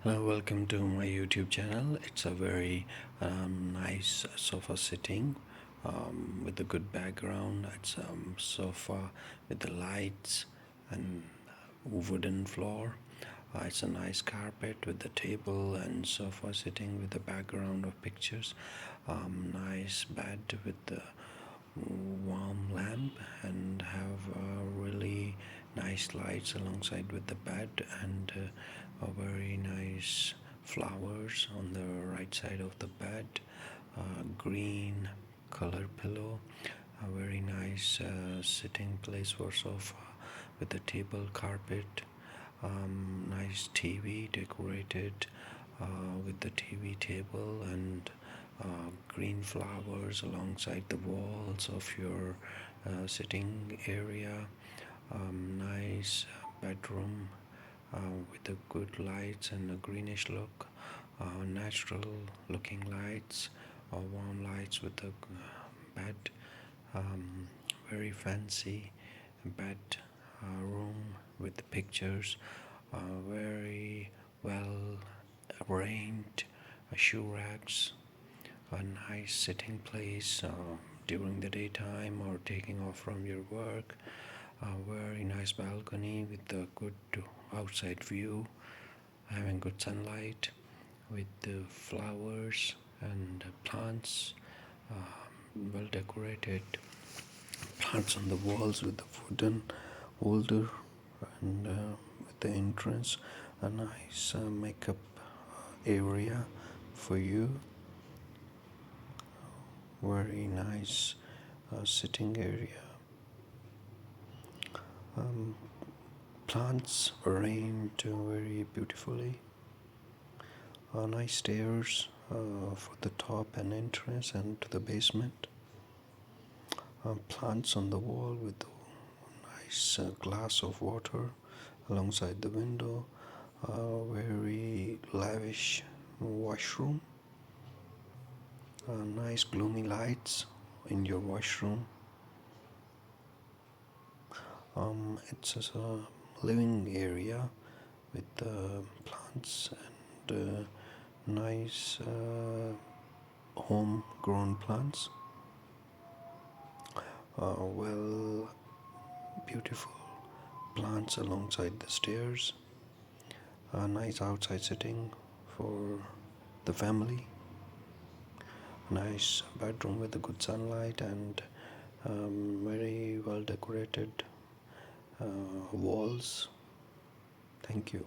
Welcome to my YouTube channel. It's a very nice sofa sitting with a good background. It's a sofa with the lights and wooden floor. It's a nice carpet with the table and sofa sitting with the background of pictures. Nice bed with the warm lamp and have really nice lights alongside with the bed and a very nice flowers on the right side of the bed, green color pillow, a very nice sitting place for sofa with the table carpet, nice TV decorated with the TV table and green flowers alongside the walls of your sitting area. Nice bedroom with the good lights and a greenish look, natural looking lights, warm lights with the bed, um, very fancy bed room with the pictures, very well arranged shoe racks, a nice sitting place during the daytime or taking off from your work, a very nice balcony with a good outside view, having good sunlight with the flowers and plants, well decorated plants on the walls with the wooden holder and with the entrance, a nice makeup area for you, very nice sitting area, plants arranged very beautifully, nice stairs for the top and entrance and to the basement, plants on the wall with nice glass of water alongside the window, very lavish washroom, nice gloomy lights in your washroom. It's a living area with plants and nice homegrown plants, well beautiful plants alongside the stairs, a nice outside sitting for the family, nice bedroom with a good sunlight and very well decorated walls. Thank you.